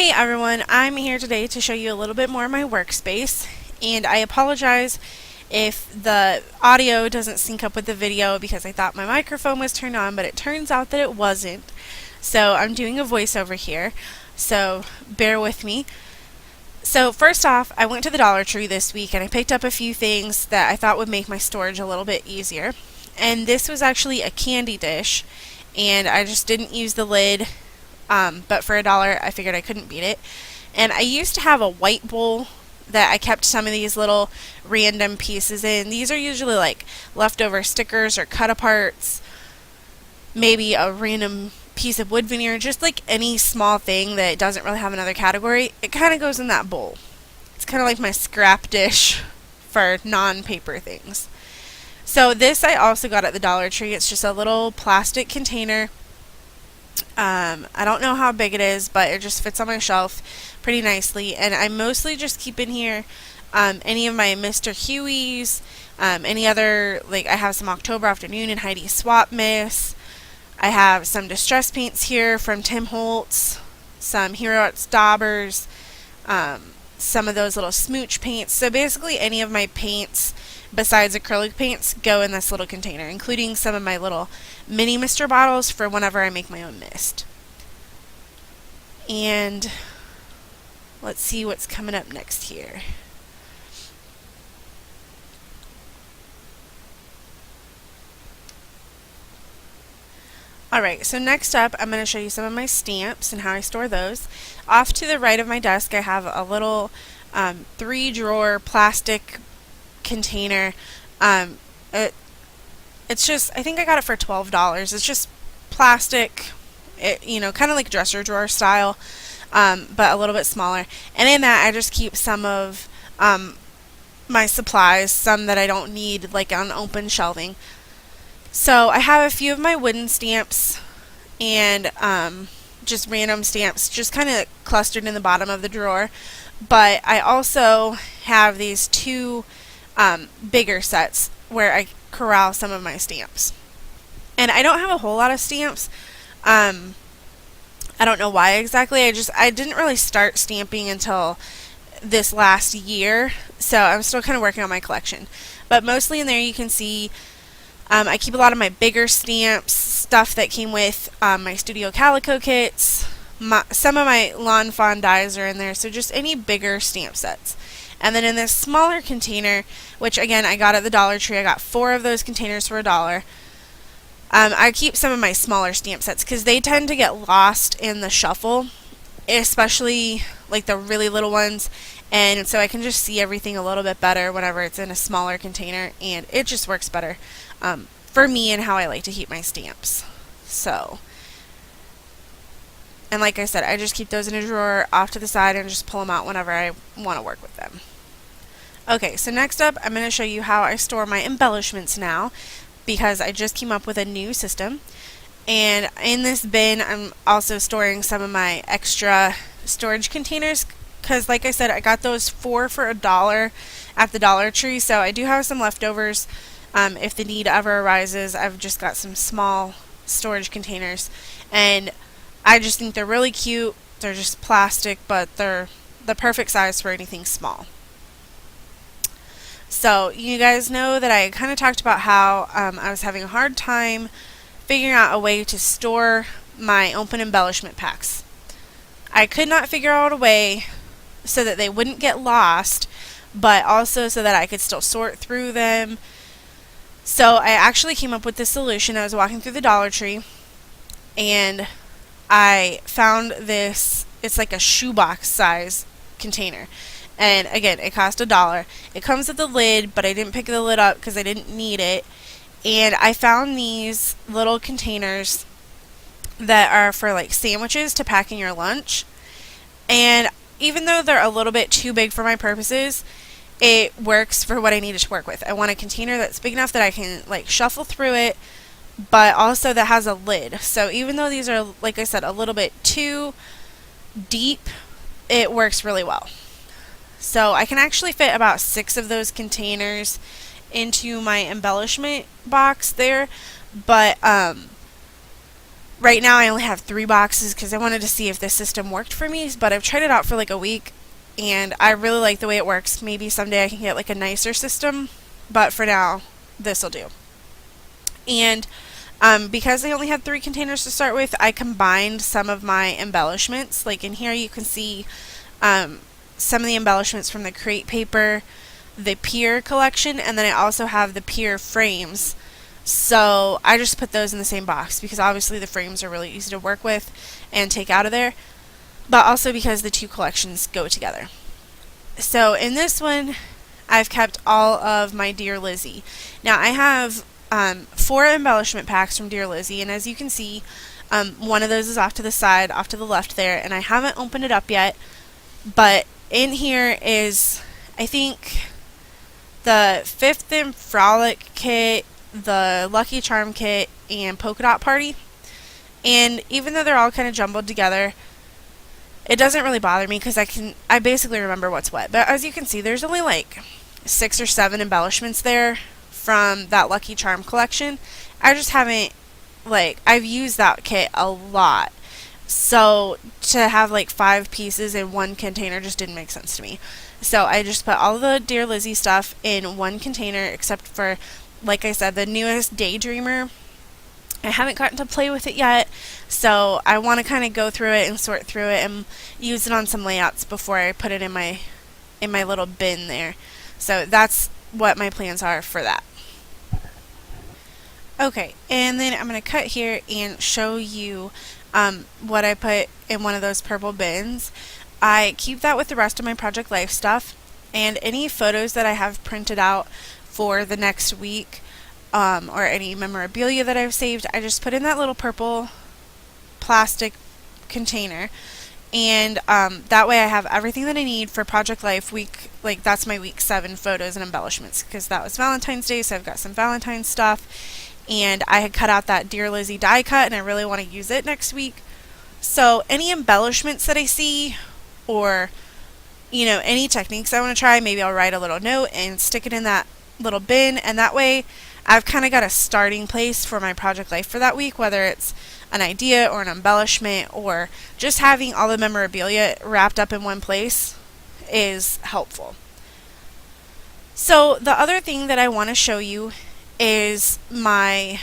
Hey everyone, I'm here today to show you a little bit more of my workspace, and I apologize if the audio doesn't sync up with the video because I thought my microphone was turned on, but it turns out that it wasn't. So I'm doing a voiceover here, so bear with me. So first off, I went to the Dollar Tree this week and I picked up a few things that I thought would make my storage a little bit easier. And this was actually a candy dish, and I just didn't use the lid. But for $1, I figured I couldn't beat it. And I used to have a white bowl that I kept some of these little random pieces in. These are usually like leftover stickers or cut aparts, maybe a random piece of wood veneer, just like any small thing that doesn't really have another category. It kind of goes in that bowl. It's kind of like my scrap dish for non-paper things. So this I also got at the Dollar Tree. It's just a little plastic container. I don't know how big it is, but it just fits on my shelf pretty nicely, and I mostly just keep in here any of my Mr. Huey's, any other, like I have some October Afternoon and Heidi Swap Miss. I have some distress paints here from Tim Holtz, some Hero Arts Daubers, some of those little smooch paints. So basically any of my paints besides acrylic paints go in this little container, including some of my little mini mister bottles for whenever I make my own mist. And let's see what's coming up next here. Alright, so next up I'm going to show you some of my stamps and how I store those. Off to the right of my desk I have a little 3-drawer plastic container. It's just, I think I got it for $12. It's just plastic, kind of like dresser drawer style, but a little bit smaller. And in that I just keep some of my supplies, some that I don't need, like on open shelving. So I have a few of my wooden stamps and just random stamps just kind of clustered in the bottom of the drawer. But I also have these two bigger sets where I corral some of my stamps. And I don't have a whole lot of stamps. I don't know why exactly. I didn't really start stamping until this last year, so I'm still kind of working on my collection. But mostly in there you can see I keep a lot of my bigger stamps, stuff that came with my Studio Calico kits. Some of my Lawn Fawn dies are in there, so just any bigger stamp sets. And then in this smaller container, which again I got at the Dollar Tree, I got 4 of those containers for $1. I keep some of my smaller stamp sets because they tend to get lost in the shuffle, especially like the really little ones, and so I can just see everything a little bit better whenever it's in a smaller container, and it just works better for me and how I like to keep my stamps. So, and like I said, I just keep those in a drawer off to the side and just pull them out whenever I want to work with them. Okay, so next up I'm going to show you how I store my embellishments now, because I just came up with a new system. And in this bin I'm also storing some of my extra storage containers, because like I said, I got those 4 for $1 at the Dollar Tree, so I do have some leftovers. If the need ever arises, I've just got some small storage containers, and I just think they're really cute. They're just plastic, but they're the perfect size for anything small. So you guys know that I kind of talked about how I was having a hard time figuring out a way to store my open embellishment packs. I could not figure out a way so that they wouldn't get lost, but also so that I could still sort through them. So I actually came up with this solution. I was walking through the Dollar Tree and I found this. It's like a shoebox size container, and again it cost $1. It comes with a lid, but I didn't pick the lid up because I didn't need it. And I found these little containers that are for like sandwiches to pack in your lunch, and even though they're a little bit too big for my purposes, it works for what I needed to work with. I want a container that's big enough that I can like shuffle through it, but also that has a lid. So even though these are, like I said, a little bit too deep, it works really well. So I can actually fit about 6 of those containers into my embellishment box there, but Right now I only have 3 boxes because I wanted to see if this system worked for me, but I've tried it out for like a week and I really like the way it works. Maybe someday I can get like a nicer system, but for now, this will do. And because I only had 3 containers to start with, I combined some of my embellishments. Like in here you can see some of the embellishments from the crate paper, the pier collection, and then I also have the pier frames. So I just put those in the same box because obviously the frames are really easy to work with and take out of there, but also because the 2 collections go together. So in this one, I've kept all of my Dear Lizzie. Now I have 4 embellishment packs from Dear Lizzie, and as you can see, one of those is off to the side, off to the left there, and I haven't opened it up yet, but in here is, I think, the Fifth and Frolic kit, the Lucky Charm kit, and Polka Dot Party. And even though they're all kind of jumbled together, it doesn't really bother me because I basically remember what's what. But as you can see, there's only like 6 or 7 embellishments there from that Lucky Charm collection. I just haven't, I've used that kit a lot. So to have like 5 pieces in 1 container just didn't make sense to me. So I just put all the Dear Lizzie stuff in 1 container, except for, like I said, the newest Daydreamer. I haven't gotten to play with it yet, so I want to kind of go through it and sort through it and use it on some layouts before I put it in my little bin there. So that's what my plans are for that. Okay, and then I'm going to cut here and show you what I put in one of those purple bins. I keep that with the rest of my Project Life stuff, and any photos that I have printed out for the next week, or any memorabilia that I've saved, I just put in that little purple plastic container, and that way I have everything that I need for Project Life week, that's my week 7 photos and embellishments, because that was Valentine's Day, so I've got some Valentine's stuff, and I had cut out that Dear Lizzie die cut, and I really want to use it next week. So any embellishments that I see, or any techniques I want to try, maybe I'll write a little note and stick it in that little bin, and that way I've kind of got a starting place for my Project Life for that week, whether it's an idea or an embellishment or just having all the memorabilia wrapped up in one place is helpful. So the other thing that I want to show you is my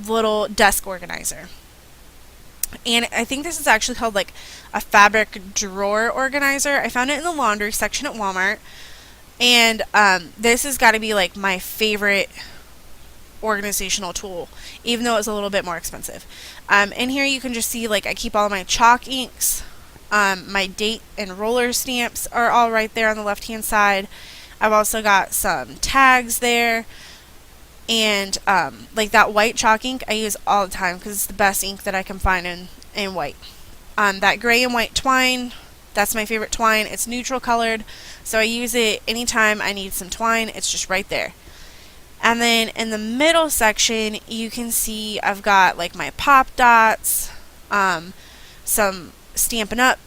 little desk organizer. And I think this is actually called like a fabric drawer organizer. I found it in the laundry section at Walmart. And this has got to be like my favorite organizational tool, even though it's a little bit more expensive. In here you can just see I keep all my chalk inks. My date and roller stamps are all right there on the left hand side. I've also got some tags there. And that white chalk ink I use all the time because it's the best ink that I can find in white. That gray and white twine, that's my favorite twine. It's neutral colored, so I use it anytime I need some twine. It's just right there. And then in the middle section you can see I've got my pop dots, some Stampin' Up!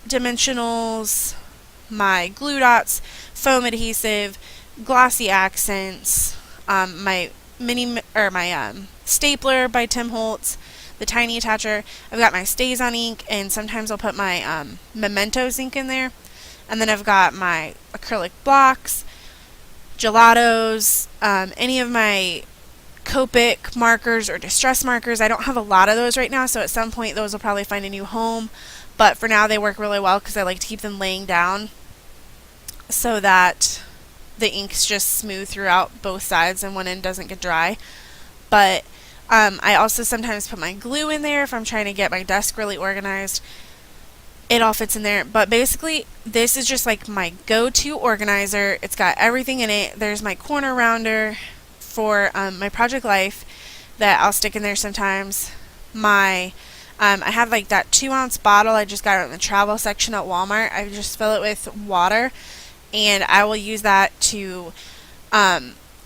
Dimensionals, my glue dots, foam adhesive, glossy accents, my stapler by Tim Holtz, the tiny attacher. I've got my StazOn ink, and sometimes I'll put my Mementos ink in there. And then I've got my acrylic blocks, gelatos, any of my Copic markers or distress markers. I don't have a lot of those right now, so at some point those will probably find a new home. But for now they work really well because I like to keep them laying down so that the ink's just smooth throughout both sides and one end doesn't get dry. But I also sometimes put my glue in there if I'm trying to get my desk really organized. It all fits in there. But basically, this is just my go-to organizer. It's got everything in it. There's my corner rounder for my Project Life that I'll stick in there sometimes. I have that 2-ounce bottle I just got in the travel section at Walmart. I just fill it with water, and I will use that to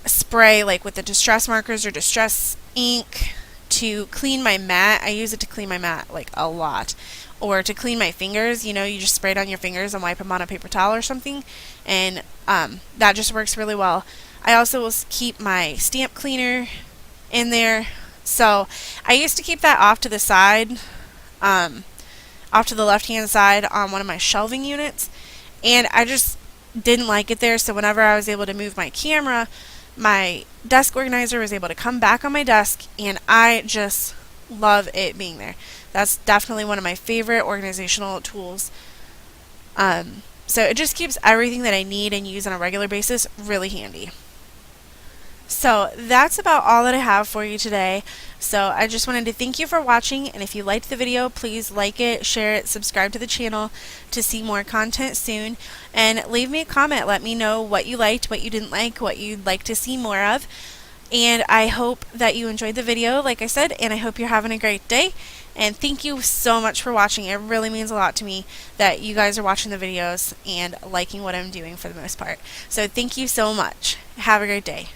spray with the distress markers or distress ink to clean my mat. I use it to clean my mat a lot, or to clean my fingers. You just spray it on your fingers and wipe them on a paper towel or something, and that just works really well. I also will keep my stamp cleaner in there So I used to keep that off to the side, off to the left hand side on one of my shelving units, and I just didn't like it there. So whenever I was able to move my camera, my desk organizer was able to come back on my desk, and I just love it being there. That's definitely one of my favorite organizational tools. So it just keeps everything that I need and use on a regular basis really handy. So that's about all that I have for you today. So I just wanted to thank you for watching, and if you liked the video, please like it, share it, subscribe to the channel to see more content soon, and leave me a comment. Let me know what you liked, what you didn't like, what you'd like to see more of. And I hope that you enjoyed the video, like I said, and I hope you're having a great day. And thank you so much for watching. It really means a lot to me that you guys are watching the videos and liking what I'm doing for the most part. So thank you so much. Have a great day.